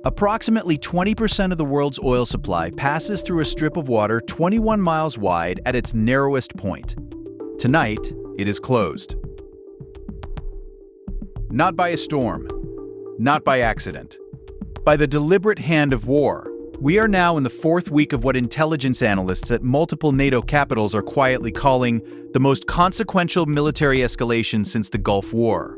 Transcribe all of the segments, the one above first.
Approximately 20% of the world's oil supply passes through a strip of water 21 miles wide at its narrowest point. Tonight, it is closed. Not by a storm, not by accident, by the deliberate hand of war. We are now in the fourth week of what intelligence analysts at multiple NATO capitals are quietly calling the most consequential military escalation since the Gulf War.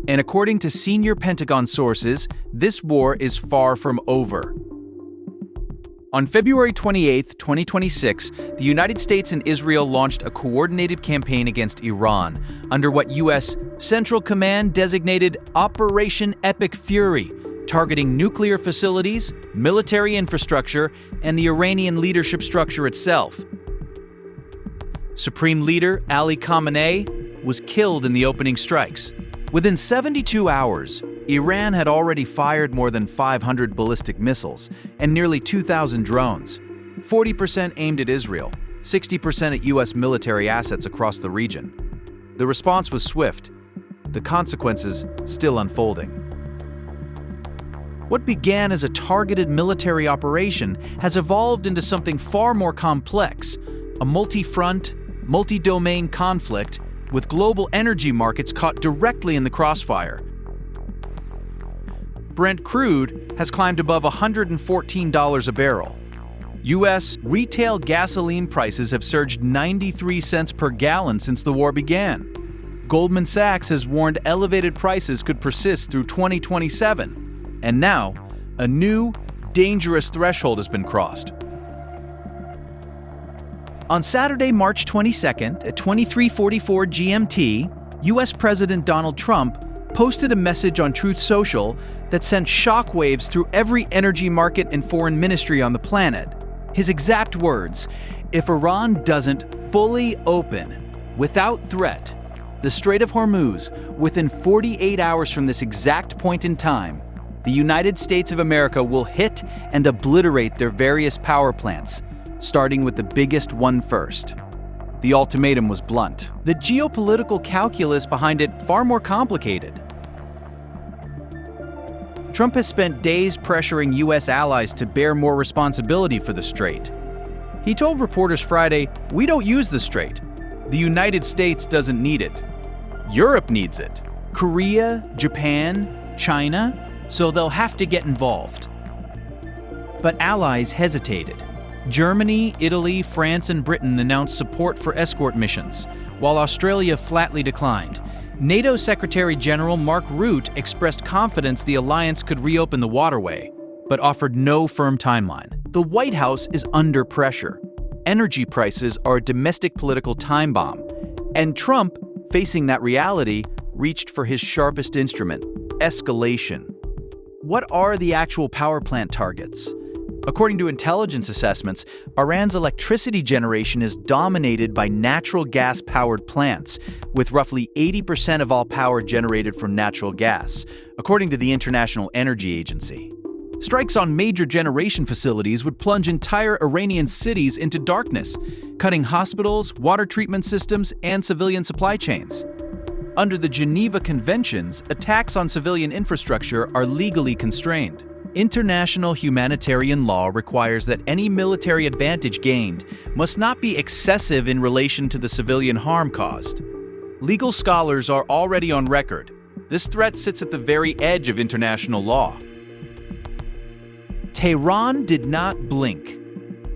And according to senior Pentagon sources, this war is far from over. On February 28, 2026, the United States and Israel launched a coordinated campaign against Iran under what U.S. Central Command designated Operation Epic Fury, targeting nuclear facilities, military infrastructure, and the Iranian leadership structure itself. Supreme Leader Ali Khamenei was killed in the opening strikes. Within 72 hours, Iran had already fired more than 500 ballistic missiles and nearly 2,000 drones, 40% aimed at Israel, 60% at U.S. military assets across the region. The response was swift, the consequences still unfolding. What began as a targeted military operation has evolved into something far more complex, a multi-front, multi-domain conflict with global energy markets caught directly in the crossfire. Brent crude has climbed above $114 a barrel. U.S. retail gasoline prices have surged 93 cents per gallon since the war began. Goldman Sachs has warned elevated prices could persist through 2027. And now, a new, dangerous threshold has been crossed. On Saturday, March 22nd at 23:44 GMT, U.S. President Donald Trump posted a message on Truth Social that sent shockwaves through every energy market and foreign ministry on the planet. His exact words, "If Iran doesn't fully open, without threat, the Strait of Hormuz within 48 hours from this exact point in time, the United States of America will hit and obliterate their various power plants, starting with the biggest one first." The ultimatum was blunt. The geopolitical calculus behind it far more complicated. Trump has spent days pressuring U.S. allies to bear more responsibility for the strait. He told reporters Friday, "We don't use the strait. The United States doesn't need it. Europe needs it. Korea, Japan, China, so they'll have to get involved." But allies hesitated. Germany, Italy, France, and Britain announced support for escort missions, while Australia flatly declined. NATO Secretary General Mark Rutte expressed confidence the alliance could reopen the waterway, but offered no firm timeline. The White House is under pressure. Energy prices are a domestic political time bomb, and Trump, facing that reality, reached for his sharpest instrument: escalation. What are the actual power plant targets? According to intelligence assessments, Iran's electricity generation is dominated by natural gas-powered plants, with roughly 80% of all power generated from natural gas, according to the International Energy Agency. Strikes on major generation facilities would plunge entire Iranian cities into darkness, cutting hospitals, water treatment systems, and civilian supply chains. Under the Geneva Conventions, attacks on civilian infrastructure are legally constrained. International humanitarian law requires that any military advantage gained must not be excessive in relation to the civilian harm caused. Legal scholars are already on record. This threat sits at the very edge of international law. Tehran did not blink.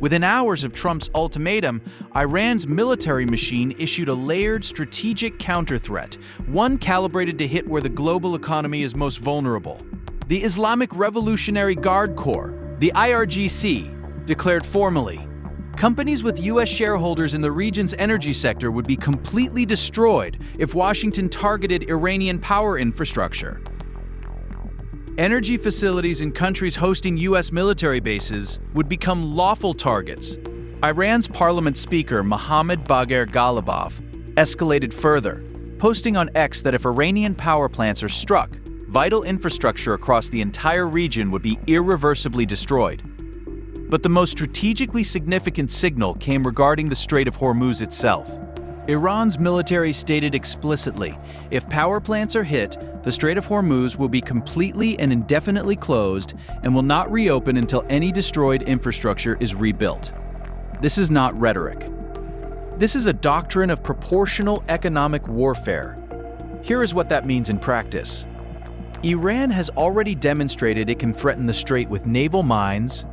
Within hours of Trump's ultimatum, Iran's military machine issued a layered strategic counter-threat, one calibrated to hit where the global economy is most vulnerable. The Islamic Revolutionary Guard Corps, the IRGC, declared formally, companies with U.S. shareholders in the region's energy sector would be completely destroyed if Washington targeted Iranian power infrastructure. Energy facilities in countries hosting U.S. military bases would become lawful targets. Iran's parliament speaker Mohammad Bagher Ghalibaf escalated further, posting on X that if Iranian power plants are struck, vital infrastructure across the entire region would be irreversibly destroyed. But the most strategically significant signal came regarding the Strait of Hormuz itself. Iran's military stated explicitly, if power plants are hit, the Strait of Hormuz will be completely and indefinitely closed and will not reopen until any destroyed infrastructure is rebuilt. This is not rhetoric. This is a doctrine of proportional economic warfare. Here is what that means in practice. Iran has already demonstrated it can threaten the strait with naval mines,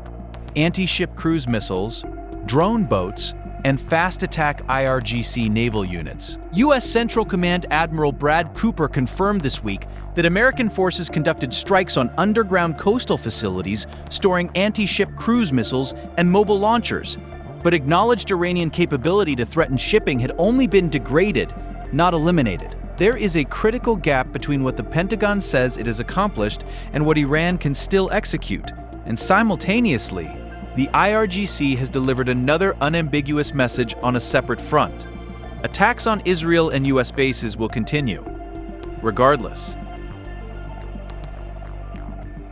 anti-ship cruise missiles, drone boats, and fast-attack IRGC naval units. U.S. Central Command Admiral Brad Cooper confirmed this week that American forces conducted strikes on underground coastal facilities storing anti-ship cruise missiles and mobile launchers, but acknowledged Iranian capability to threaten shipping had only been degraded, not eliminated. There is a critical gap between what the Pentagon says it has accomplished and what Iran can still execute, and simultaneously, the IRGC has delivered another unambiguous message on a separate front. Attacks on Israel and U.S. bases will continue, regardless.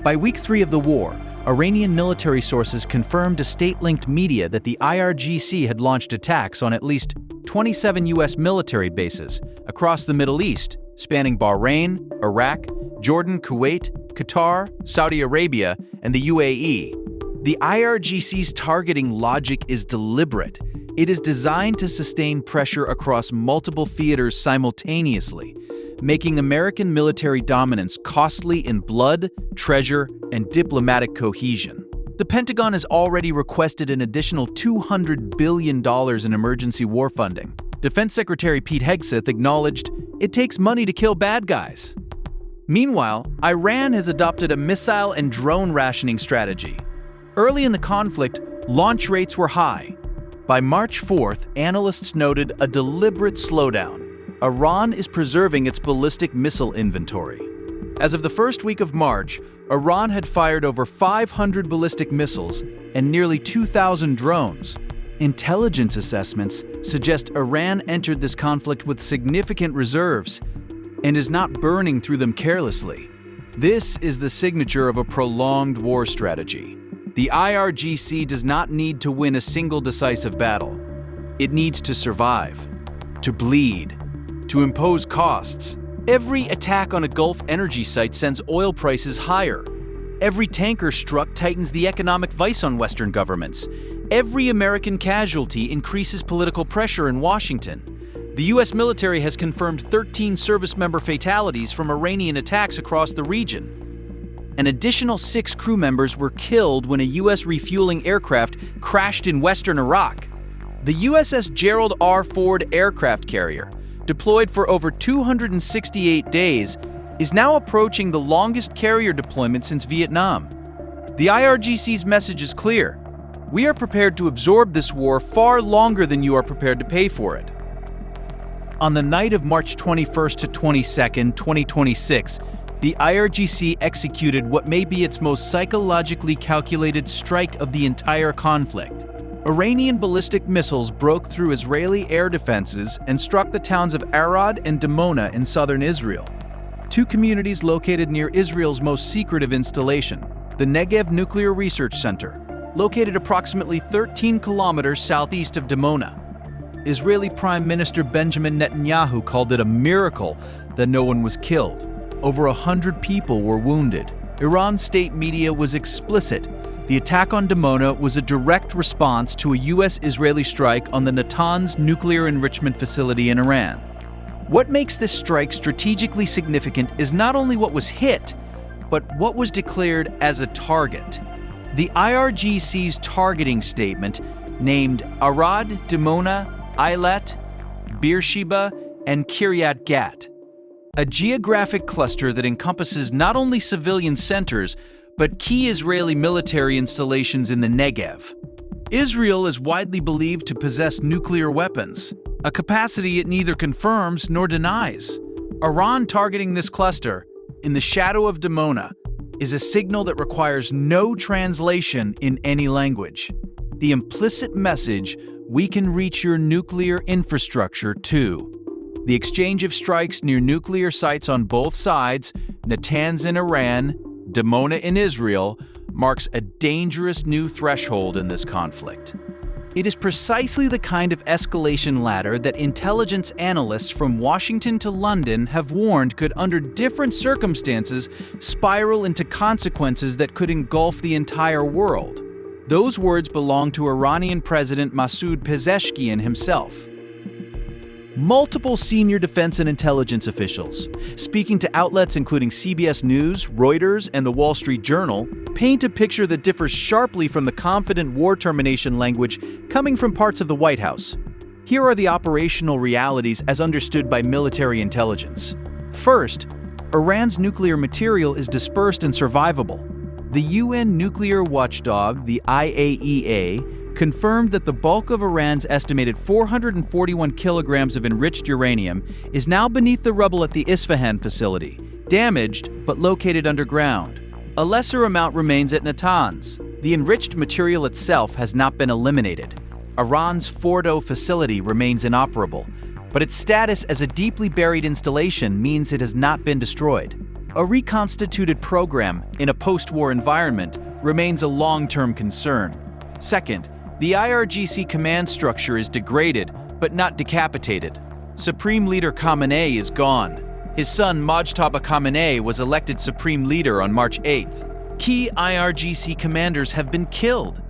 By week 3 of the war, Iranian military sources confirmed to state-linked media that the IRGC had launched attacks on at least 27 U.S. military bases across the Middle East, spanning Bahrain, Iraq, Jordan, Kuwait, Qatar, Saudi Arabia, and the UAE. The IRGC's targeting logic is deliberate. It is designed to sustain pressure across multiple theaters simultaneously, making American military dominance costly in blood, treasure, and diplomatic cohesion. The Pentagon has already requested an additional $200 billion in emergency war funding. Defense Secretary Pete Hegseth acknowledged it takes money to kill bad guys. Meanwhile, Iran has adopted a missile and drone rationing strategy. Early in the conflict, launch rates were high. By March 4th, analysts noted a deliberate slowdown. Iran is preserving its ballistic missile inventory. As of the first week of March, Iran had fired over 500 ballistic missiles and nearly 2,000 drones. Intelligence assessments suggest Iran entered this conflict with significant reserves and is not burning through them carelessly. This is the signature of a prolonged war strategy. The IRGC does not need to win a single decisive battle. It needs to survive, to bleed, to impose costs. Every attack on a Gulf energy site sends oil prices higher. Every tanker struck tightens the economic vice on Western governments. Every American casualty increases political pressure in Washington. The U.S. military has confirmed 13 service member fatalities from Iranian attacks across the region. An additional 6 crew members were killed when a U.S. refueling aircraft crashed in western Iraq. The USS Gerald R. Ford aircraft carrier, deployed for over 268 days, is now approaching the longest carrier deployment since Vietnam. The IRGC's message is clear. We are prepared to absorb this war far longer than you are prepared to pay for it. On the night of March 21st to 22nd, 2026, the IRGC executed what may be its most psychologically calculated strike of the entire conflict. Iranian ballistic missiles broke through Israeli air defenses and struck the towns of Arad and Dimona in southern Israel, 2 communities located near Israel's most secretive installation, the Negev Nuclear Research Center, located approximately 13 kilometers southeast of Dimona. Israeli Prime Minister Benjamin Netanyahu called it a miracle that no one was killed. Over 100 people were wounded. Iran's state media was explicit. The attack on Dimona was a direct response to a U.S.-Israeli strike on the Natanz nuclear enrichment facility in Iran. What makes this strike strategically significant is not only what was hit, but what was declared as a target. The IRGC's targeting statement named Arad, Dimona, Eilat, Beersheba, and Kiryat Gat, a geographic cluster that encompasses not only civilian centers, but key Israeli military installations in the Negev. Israel is widely believed to possess nuclear weapons, a capacity it neither confirms nor denies. Iran targeting this cluster, in the shadow of Dimona, is a signal that requires no translation in any language. The implicit message, we can reach your nuclear infrastructure too. The exchange of strikes near nuclear sites on both sides, Natanz in Iran, Dimona in Israel, marks a dangerous new threshold in this conflict. It is precisely the kind of escalation ladder that intelligence analysts from Washington to London have warned could, under different circumstances, spiral into consequences that could engulf the entire world. Those words belong to Iranian President Masoud Pezeshkian himself. Multiple senior defense and intelligence officials, speaking to outlets including CBS News, Reuters, and The Wall Street Journal, paint a picture that differs sharply from the confident war termination language coming from parts of the White House. Here are the operational realities as understood by military intelligence. First, Iran's nuclear material is dispersed and survivable. The UN nuclear watchdog, the IAEA, confirmed that the bulk of Iran's estimated 441 kilograms of enriched uranium is now beneath the rubble at the Isfahan facility, damaged but located underground. A lesser amount remains at Natanz. The enriched material itself has not been eliminated. Iran's Fordo facility remains inoperable, but its status as a deeply buried installation means it has not been destroyed. A reconstituted program in a post-war environment remains a long-term concern. Second, the IRGC command structure is degraded, but not decapitated. Supreme Leader Khamenei is gone. His son Mojtaba Khamenei was elected Supreme Leader on March 8th. Key IRGC commanders have been killed.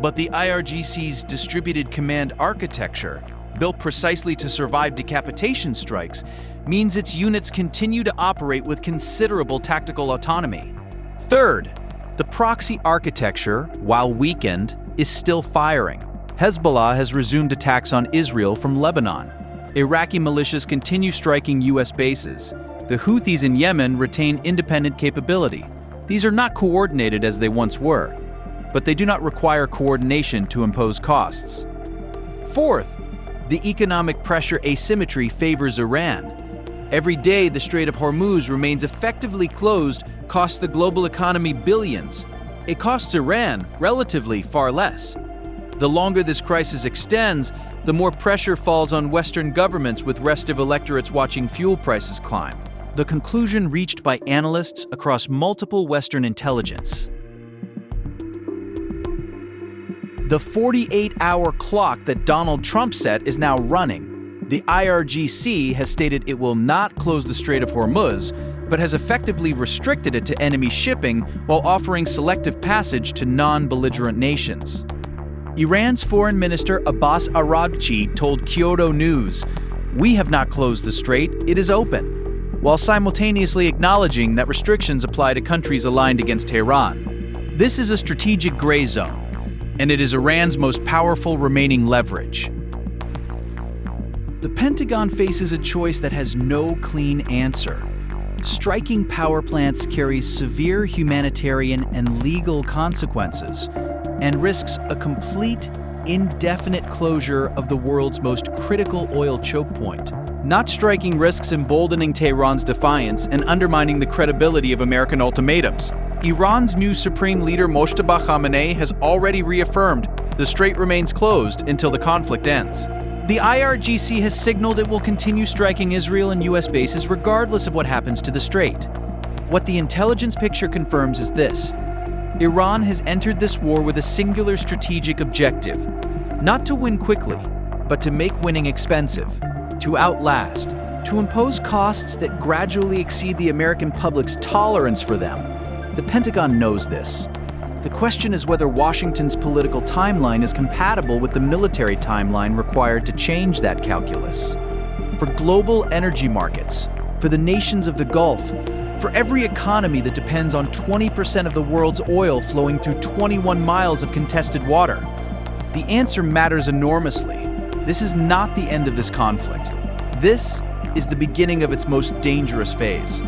But the IRGC's distributed command architecture, built precisely to survive decapitation strikes, means its units continue to operate with considerable tactical autonomy. Third, the proxy architecture, while weakened, is still firing. Hezbollah has resumed attacks on Israel from Lebanon. Iraqi militias continue striking U.S. bases. The Houthis in Yemen retain independent capability. These are not coordinated as they once were, but they do not require coordination to impose costs. Fourth, the economic pressure asymmetry favors Iran. Every day the Strait of Hormuz remains effectively closed costs the global economy billions. It costs Iran, relatively, far less. The longer this crisis extends, the more pressure falls on Western governments with restive electorates watching fuel prices climb. The conclusion reached by analysts across multiple Western intelligence. The 48-hour clock that Donald Trump set is now running. The IRGC has stated it will not close the Strait of Hormuz, but has effectively restricted it to enemy shipping while offering selective passage to non-belligerent nations. Iran's Foreign Minister Abbas Araghchi told Kyoto News, "We have not closed the strait, it is open," while simultaneously acknowledging that restrictions apply to countries aligned against Tehran. This is a strategic gray zone, and it is Iran's most powerful remaining leverage. The Pentagon faces a choice that has no clean answer. Striking power plants carries severe humanitarian and legal consequences and risks a complete, indefinite closure of the world's most critical oil choke point. Not striking risks emboldening Tehran's defiance and undermining the credibility of American ultimatums. Iran's new Supreme Leader Mojtaba Khamenei has already reaffirmed the strait remains closed until the conflict ends. The IRGC has signaled it will continue striking Israel and U.S. bases regardless of what happens to the strait. What the intelligence picture confirms is this: Iran has entered this war with a singular strategic objective, not to win quickly, but to make winning expensive, to outlast, to impose costs that gradually exceed the American public's tolerance for them. The Pentagon knows this. The question is whether Washington's political timeline is compatible with the military timeline required to change that calculus. For global energy markets, for the nations of the Gulf, for every economy that depends on 20% of the world's oil flowing through 21 miles of contested water, the answer matters enormously. This is not the end of this conflict. This is the beginning of its most dangerous phase.